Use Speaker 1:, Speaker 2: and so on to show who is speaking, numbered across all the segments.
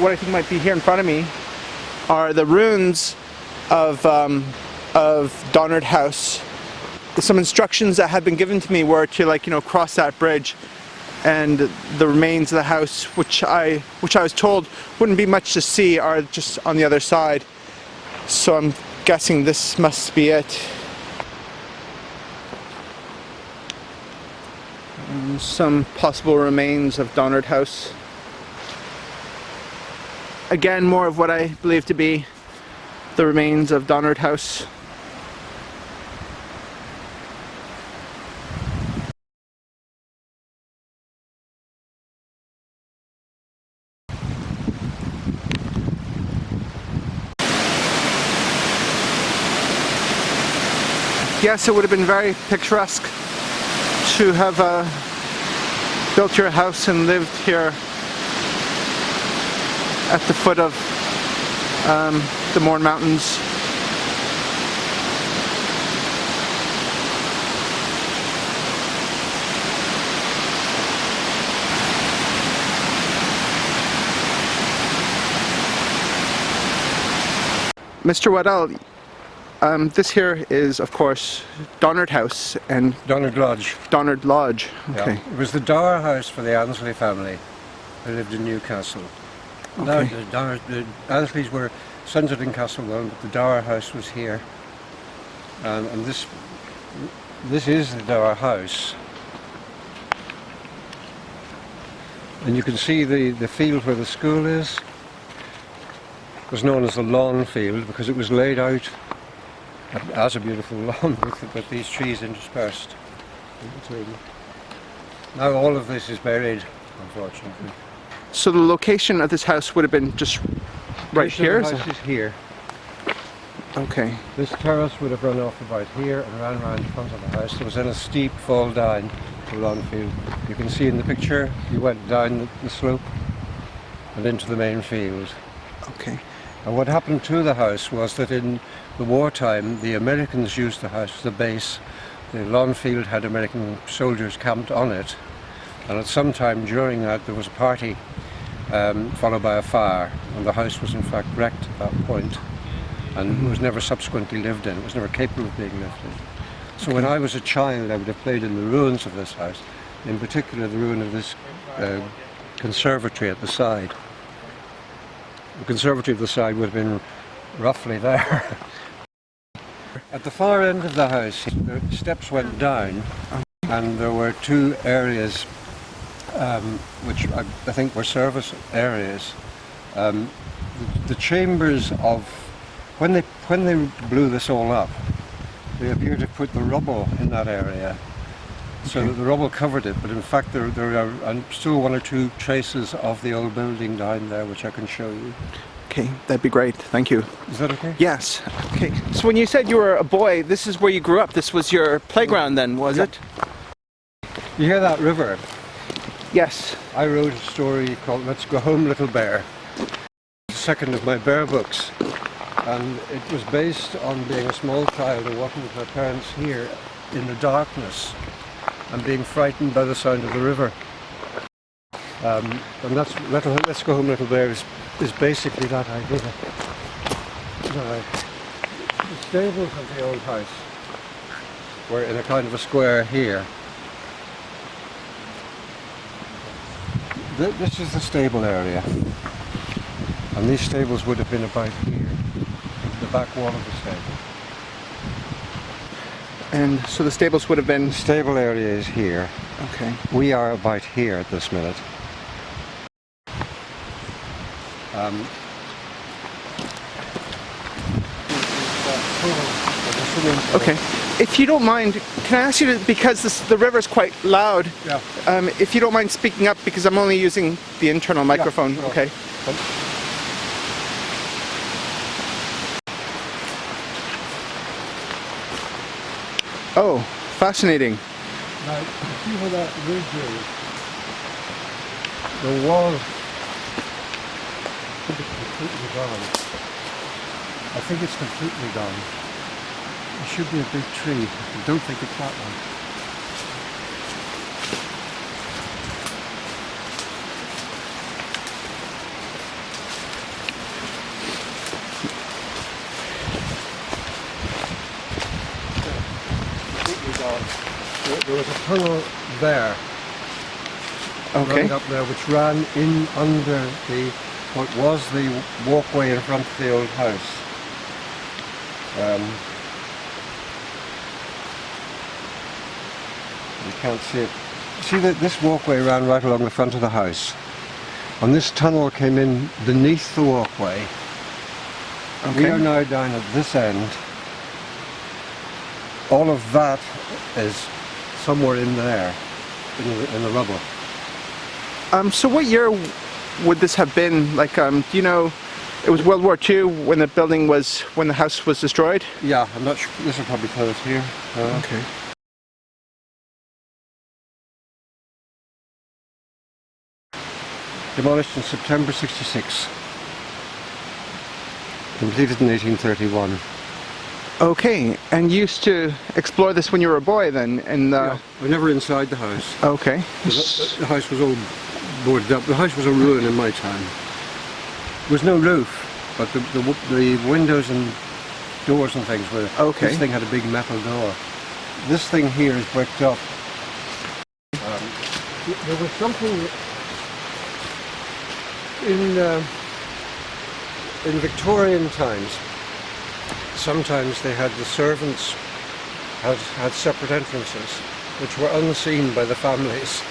Speaker 1: what I think might be here in front of me are the ruins of Donard House. Some instructions that had been given to me were to cross that bridge, and the remains of the house, which I was told wouldn't be much to see, are just on the other side. So I'm guessing this must be it. Some possible remains of Donard House. Again, more of what I believe to be the remains of Donard House. Yes, it would have been very picturesque to have built your house and lived here at the foot of the Mourne Mountains. Mr. Wadell, this here is, of course, Donard House and...
Speaker 2: Donard Lodge.
Speaker 1: Donard Lodge, okay.
Speaker 2: Yeah. It was the dower house for the Annesley family who lived in Newcastle.
Speaker 1: Okay.
Speaker 2: Now, the Annesleys were centred in Castlewell, but the dower house was here. And this is the dower house. And you can see the field where the school is. It was known as the lawn field because it was laid out as a beautiful lawn with these trees interspersed in between. Now all of this is buried, unfortunately.
Speaker 1: So the location of this house would have been just right here?
Speaker 2: The house is here.
Speaker 1: Okay.
Speaker 2: This terrace would have run off about here and ran around the front of the house. It was in a steep fall down to the lawn field. You can see in the picture, you went down the slope and into the main field.
Speaker 1: Okay.
Speaker 2: And what happened to the house was that in the wartime, the Americans used the house as a base. The lawn field had American soldiers camped on it, and at some time during that there was a party followed by a fire, and the house was in fact wrecked at that point, and was never subsequently lived in. It was never capable of being lived in. So when I was a child, I would have played in the ruins of this house, in particular the ruin of this conservatory at the side. The conservatory of the side would have been roughly there. At the far end of the house, the steps went down, and there were two areas which I think were service areas. The chambers of, when they blew this all up, they appeared to put the rubble in that area, so that the rubble covered it, but in fact there are still one or two traces of the old building down there which I can show you.
Speaker 1: Okay, that'd be great. Thank you.
Speaker 2: Is that okay?
Speaker 1: Yes. Okay. So when you said you were a boy, this is where you grew up. This was your playground then, was it?
Speaker 2: You hear that river?
Speaker 1: Yes.
Speaker 2: I wrote a story called Let's Go Home Little Bear. It's the second of my bear books. And it was based on being a small child and walking with my parents here in the darkness and being frightened by the sound of the river. And that's Let's Go Home Little Bear is basically that idea. The stables of the old house were in a kind of a square here. This is the stable area, and these stables would have been about here, the back wall of the stable.
Speaker 1: And so the stables would have been...
Speaker 2: The stable area is here.
Speaker 1: Okay.
Speaker 2: We are about here at this minute.
Speaker 1: Okay. If you don't mind, can I ask you to, because the river's quite loud,
Speaker 2: yeah.
Speaker 1: If you don't mind speaking up, because I'm only using the internal microphone.
Speaker 2: Yeah, sure.
Speaker 1: Okay. Oh, fascinating.
Speaker 2: Now, see where that ridge is? The wall is completely gone. I think it's completely gone. There should be a big tree. I don't think it's that one. was a tunnel there,
Speaker 1: Okay.
Speaker 2: running up there, which ran in under what was the walkway in front of the old house. You can't see it. See that this walkway ran right along the front of the house, and this tunnel came in beneath the walkway.
Speaker 1: Okay.
Speaker 2: We are now down at this end. All of that is somewhere in there, in the rubble.
Speaker 1: So what year would this have been? Like, do you know, it was World War II when the house was destroyed?
Speaker 2: Yeah, I'm not sure. This will probably tell us here.
Speaker 1: Okay.
Speaker 2: Demolished in September '66. Completed in 1831.
Speaker 1: Okay, and you used to explore this when you were a boy then?
Speaker 2: Yeah, we're never inside the house.
Speaker 1: Okay.
Speaker 2: The house was all boarded up. The house was a ruin in my time. There was no roof, but the windows and doors and things were.
Speaker 1: Okay.
Speaker 2: This thing had a big metal door. This thing here is bricked up. There was something in Victorian times. Sometimes they had the servants had separate entrances, which were unseen by the families,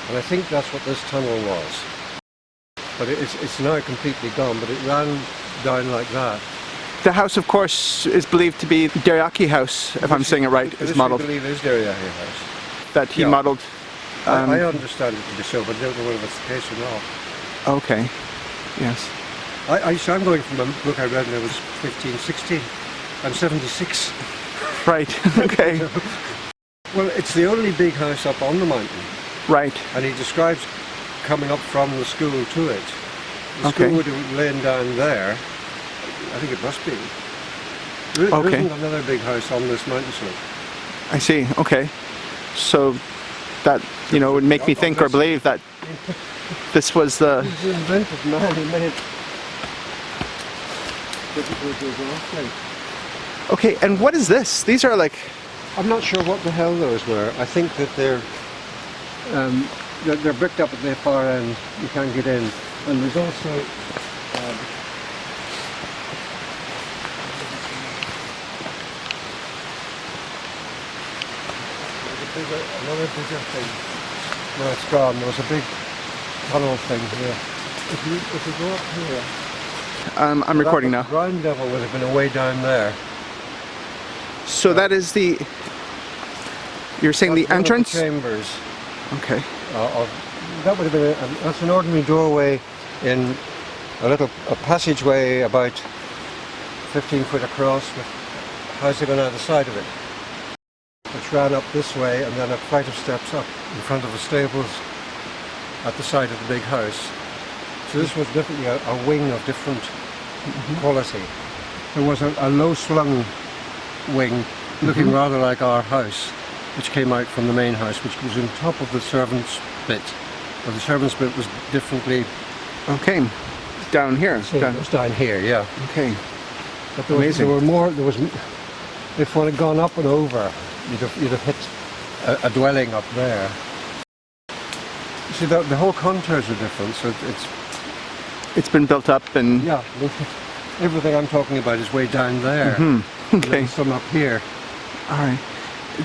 Speaker 2: and I think that's what this tunnel was. But it's now completely gone. But it ran down like that.
Speaker 1: The house, of course, is believed to be Derryaki House, if I'm saying it right. Is modelled.
Speaker 2: I believe is Derryaki House.
Speaker 1: That he
Speaker 2: Yeah.
Speaker 1: modelled.
Speaker 2: I understand it to be so, but I don't know whether it's the case or not.
Speaker 1: Okay. Yes.
Speaker 2: So I'm going from a book I read when I was 15, 16. I'm 76.
Speaker 1: Right. Okay.
Speaker 2: Well, it's the only big house up on the mountain,
Speaker 1: Right.
Speaker 2: and he describes coming up from the school to it. The
Speaker 1: Okay.
Speaker 2: school would have lain down there. I think it must be. There
Speaker 1: Okay.
Speaker 2: isn't another big house on this mountain slope.
Speaker 1: I see. Okay. So that, would make me think or believe that this was the...
Speaker 2: It was invented, man. He made it difficult to go off.
Speaker 1: Okay, and what is this? These are like...
Speaker 2: I'm not sure what the hell those were. I think that they're bricked up at the far end. You can't get in, and there's also another bigger thing. No, it's gone. There was a big tunnel thing here. If you go up here,
Speaker 1: I'm recording now.
Speaker 2: The ground level would have been away down there.
Speaker 1: So that is the... You're saying the
Speaker 2: That's one of
Speaker 1: entrance?
Speaker 2: chambers.
Speaker 1: Okay.
Speaker 2: That would have been that's an ordinary doorway in a passageway about 15 foot across with housing on either side of it, which ran up this way and then a flight of steps up in front of the stables at the side of the big house. So this was definitely a wing of different quality. There was a low slung wing looking rather like our house, which came out from the main house, which was on top of the servants' bit. But the servants' bit was differently.
Speaker 1: Okay. Down here.
Speaker 2: It was down here, yeah.
Speaker 1: Okay.
Speaker 2: But there were more. There was. If one had gone up and over, you'd have hit a dwelling up there. You see, the whole contours are different, so
Speaker 1: It's been built up and...
Speaker 2: yeah. Everything I'm talking about is way down there.
Speaker 1: Okay.
Speaker 2: And some up here.
Speaker 1: All right.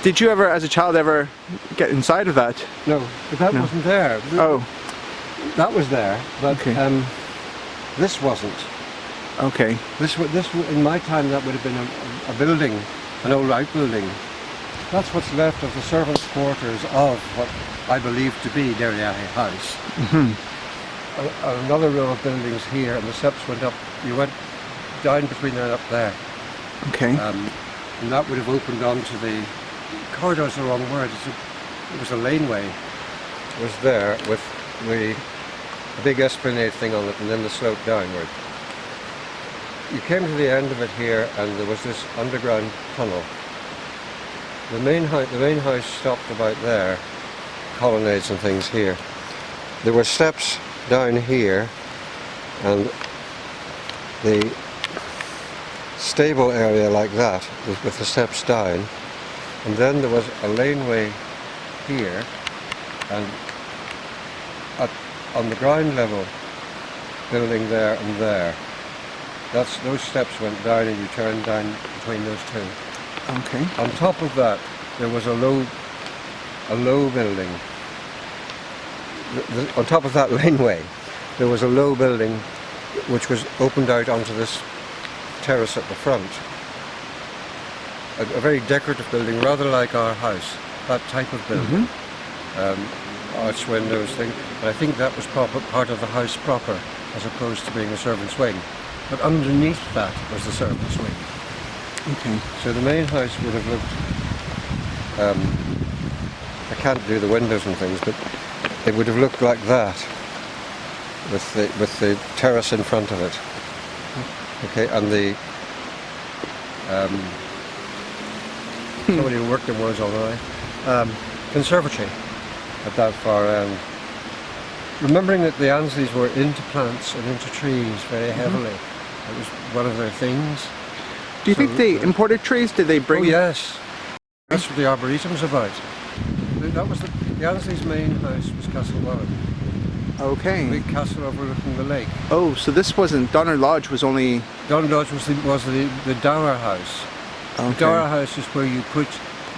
Speaker 1: Did you ever, as a child, ever get inside of that?
Speaker 2: No, but that wasn't there.
Speaker 1: Oh.
Speaker 2: That was there, but
Speaker 1: Okay.
Speaker 2: this wasn't.
Speaker 1: Okay.
Speaker 2: This in my time that would have been a building, an old outbuilding. That's what's left of the servants' quarters of what I believe to be Derryaki House. Another row of buildings here, and the steps went up. You went down between that up there.
Speaker 1: Okay.
Speaker 2: And that would have opened onto the corridor's the wrong word. It was a laneway. It was there with the big esplanade thing on it, and then the slope downward. You came to the end of it here, and there was this underground tunnel. The main house stopped about there, colonnades and things here. There were steps down here, and the stable area like that with the steps down, and then there was a laneway here, and on the ground level, building there and there. Those steps went down, and you turned down between those two.
Speaker 1: Okay.
Speaker 2: On top of that, there was a low building. On top of that laneway, there was a low building which was opened out onto this terrace at the front. A very decorative building, rather like our house, that type of building. Arch windows thing, and I think that was part of the house proper, as opposed to being a servant's wing. But underneath that was the servant's wing.
Speaker 1: Okay.
Speaker 2: So the main house would have looked, I can't do the windows and things, but it would have looked like that, with the terrace in front of it. Okay, and the somebody who worked in was alright. Conservatory at that far end. Remembering that the Ansleys were into plants and into trees very heavily. It was one of their things.
Speaker 1: Do you think they imported trees? Did they bring?
Speaker 2: Oh yes, that's what the Arboretum's about. That was the Ansleys' main house was Castle Welland.
Speaker 1: Okay.
Speaker 2: Big castle overlooking the lake.
Speaker 1: Oh, so this wasn't Donard Lodge. Was only
Speaker 2: Donard Lodge was the dower house.
Speaker 1: okay.
Speaker 2: The dower house is where you put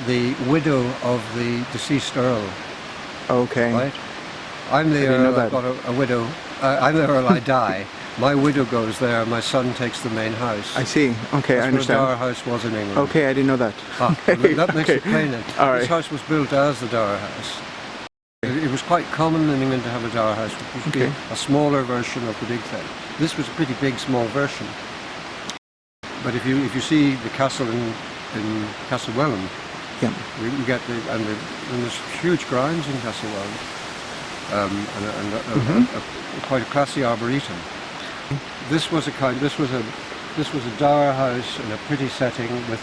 Speaker 2: the widow of the deceased earl.
Speaker 1: Okay.
Speaker 2: Right? I'm the Earl, I've got a widow. I'm the Earl, I die. My widow goes there, my son takes the main house.
Speaker 1: I see. Okay, I understand.
Speaker 2: That's where the dower house was in England.
Speaker 1: Okay, I didn't know that.
Speaker 2: Okay. That makes it plainer.
Speaker 1: All right.
Speaker 2: This house was built as the dower house. It was quite common in England to have a dower house, which would be a smaller version of the big thing. This was a pretty big, small version. But if you see the castle in Castle Welland, you get and there's huge grounds in Castle Welland. Quite a classy arboretum. This was a dower house in a pretty setting with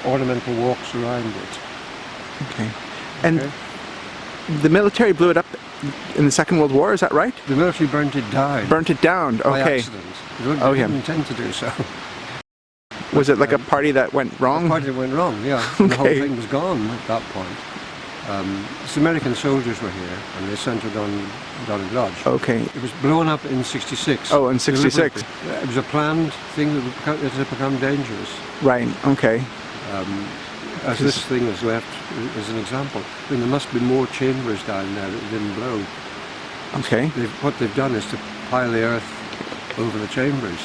Speaker 2: ornamental walks around it.
Speaker 1: Okay. And the military blew it up in the Second World War, is that right?
Speaker 2: The military burnt it down.
Speaker 1: Burnt it down,
Speaker 2: By
Speaker 1: okay.
Speaker 2: accident. They didn't intend to do so.
Speaker 1: Was it like a party that went wrong?
Speaker 2: A party that went wrong, yeah. And the whole thing was gone at that point. The American soldiers were here, and they centred on Donard Lodge.
Speaker 1: Okay.
Speaker 2: It was blown up in '66.
Speaker 1: Oh, in '66.
Speaker 2: It was a planned thing that had become dangerous.
Speaker 1: Right. Okay.
Speaker 2: As this thing is left as an example. I mean, there must be more chambers down there that didn't blow.
Speaker 1: Okay.
Speaker 2: What they've done is to pile the earth over the chambers.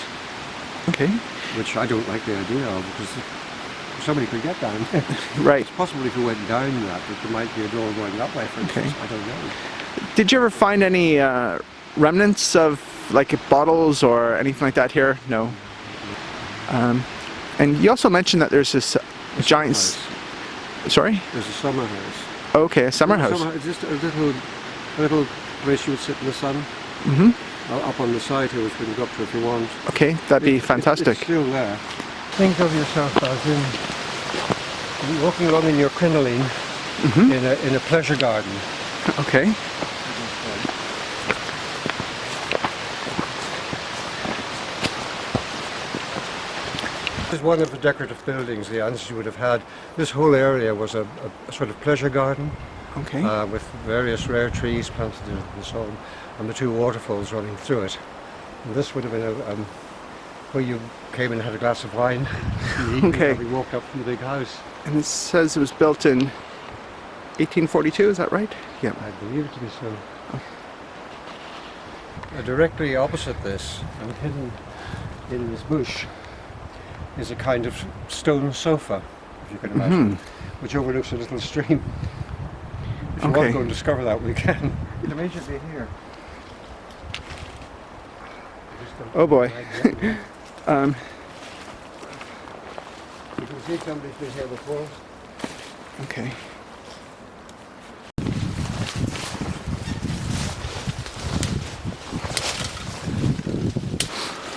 Speaker 1: Okay.
Speaker 2: Which I don't like the idea of, because somebody could get down there.
Speaker 1: Right.
Speaker 2: It's possible if you went down that there might be a door going that way, for instance. I don't know.
Speaker 1: Did you ever find any remnants of like bottles or anything like that here? No. And you also mentioned that there's this giant... Sorry?
Speaker 2: There's a summer house.
Speaker 1: Okay, a summer house.
Speaker 2: It's just a little place you would sit in the sun. Up on the side here, which we can go up to if you want.
Speaker 1: Okay, that'd be fantastic.
Speaker 2: It's still there. Think of yourself as walking along in your crinoline in a pleasure garden.
Speaker 1: Okay.
Speaker 2: This is one of the decorative buildings the Ansleys would have had. This whole area was a sort of pleasure garden.
Speaker 1: Okay.
Speaker 2: With various rare trees planted in it and so on, and the two waterfalls running through it. And this would have been where you came and had a glass of wine in the evening and we walked up from the big house.
Speaker 1: And it says it was built in 1842, is that right? Yeah.
Speaker 2: I believe it to be so. Directly opposite this, and hidden in this bush, is a kind of stone sofa, if you can imagine, which overlooks a little stream. If you want to go and discover that, we can. It's immediately here.
Speaker 1: Oh boy.
Speaker 2: You can see somebody's been here before.
Speaker 1: Okay.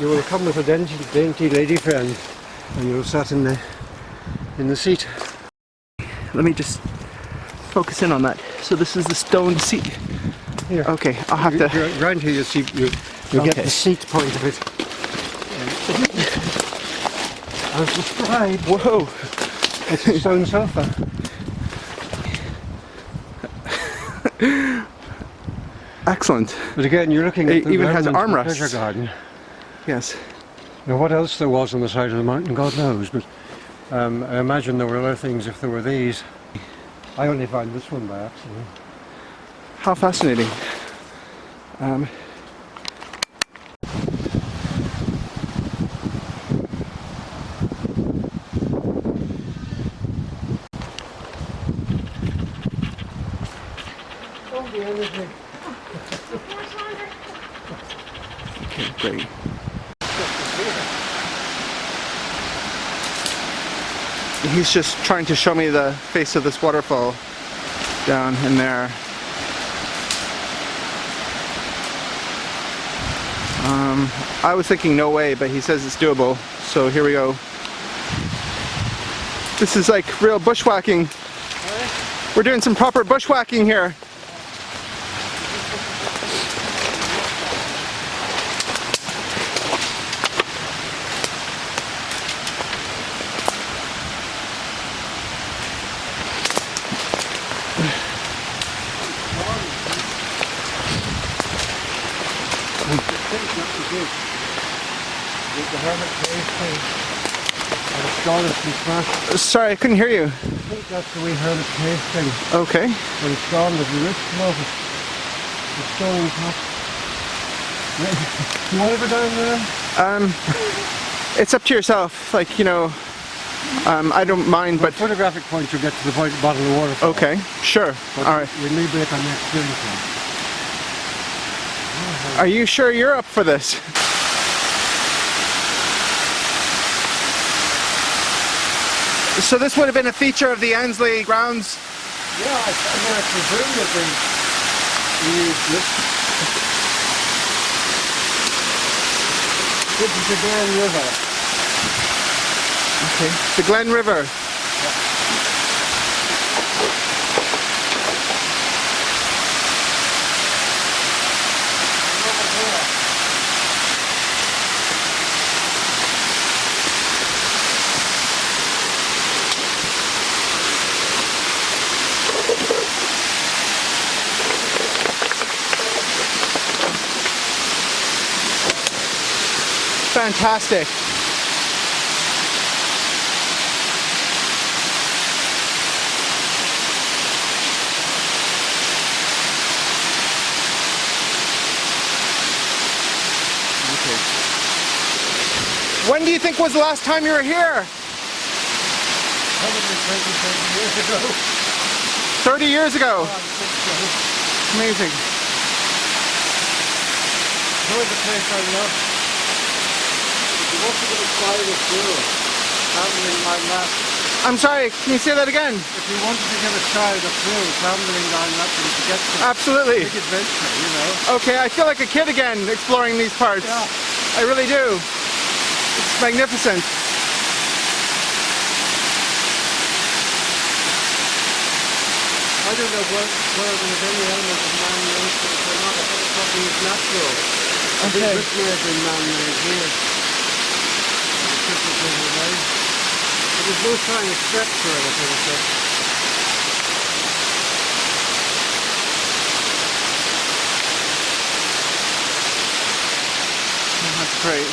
Speaker 2: You will come with a dainty lady friend, and you'll sit in the seat.
Speaker 1: Let me just focus in on that. So this is the stone seat.
Speaker 2: Here.
Speaker 1: Okay, I'll have to...
Speaker 2: Round here you'll get the seat point of it. As described.
Speaker 1: Whoa!
Speaker 2: It's a stone sofa.
Speaker 1: Excellent.
Speaker 2: But again, you're looking at
Speaker 1: It
Speaker 2: the
Speaker 1: even has
Speaker 2: remnants of the
Speaker 1: armrests.
Speaker 2: pleasure garden.
Speaker 1: Yes.
Speaker 2: Now, what else there was on the side of the mountain, God knows, but I imagine there were other things if there were these. I only found this one by accident.
Speaker 1: How fascinating.
Speaker 2: Oh, the energy.
Speaker 1: Okay, great. He's just trying to show me the face of this waterfall down in there. I was thinking no way, but he says it's doable, so here we go. This is like real bushwhacking. We're doing some proper bushwhacking here.
Speaker 2: The hermit cave thing. And it's gone, it's been smashed.
Speaker 1: Sorry, I couldn't hear you.
Speaker 2: I think that's the wee hermit cave thing.
Speaker 1: Okay.
Speaker 2: When it's gone, there's a rift above it. The stone top. You want to go down there?
Speaker 1: It's up to yourself. Like, you know, I don't mind, but
Speaker 2: Photographic point, you get to the bottom of the waterfall.
Speaker 1: okay, sure.
Speaker 2: But
Speaker 1: All right.
Speaker 2: we may break our next doing so.
Speaker 1: Are you sure you're up for this? So this would have been a feature of the Annesley grounds?
Speaker 2: Yeah, I presume that they used this. This is the Glen River.
Speaker 1: Okay. The Glen River. Fantastic. Okay. When do you think was the last time you were here?
Speaker 2: Probably 30 years ago.
Speaker 1: 30 years ago.
Speaker 2: I think so.
Speaker 1: Amazing.
Speaker 2: Here's the place I love. You want to get a side of through, traveling my lap.
Speaker 1: I'm sorry, can you say that again?
Speaker 2: If you wanted to get a side of through, traveling down that and to get to
Speaker 1: Absolutely.
Speaker 2: big adventure, you know.
Speaker 1: Okay, I feel like a kid again exploring these parts.
Speaker 2: Yeah.
Speaker 1: I really do. It's magnificent.
Speaker 2: I don't know whether there's any element of man-made or not. I think something is natural. I think
Speaker 1: Okay.
Speaker 2: this may have been man-made here. But there's no sign of steps or anything, so.
Speaker 1: That's great.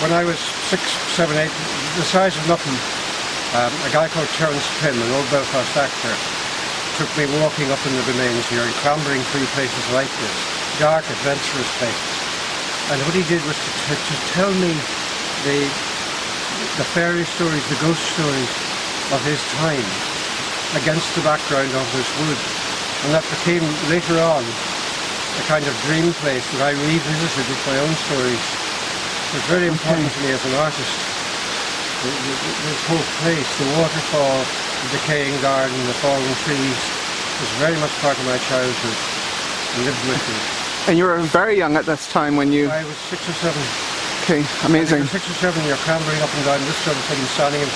Speaker 2: When I was 6, 7, 8, the size of nothing, a guy called Terence Pym, an old Belfast actor, took me walking up in the domains here and clambering through places like this, dark, adventurous places. And what he did was to tell me the fairy stories, the ghost stories of his time against the background of this wood. And that became, later on, a kind of dream place that I revisited with my own stories. It was very important to me as an artist. This whole place, the waterfall, the decaying garden, the fallen trees, was very much part of my childhood and lived with me.
Speaker 1: And you were very young at this time when you...
Speaker 2: I was 6 or 7.
Speaker 1: Okay, amazing.
Speaker 2: When you're 6 or 7, you're clambering up and down this sort of thing, standing in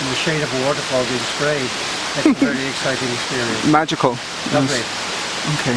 Speaker 2: the shade of a waterfall being sprayed. It's a very exciting experience.
Speaker 1: Magical.
Speaker 2: Lovely.
Speaker 1: Okay.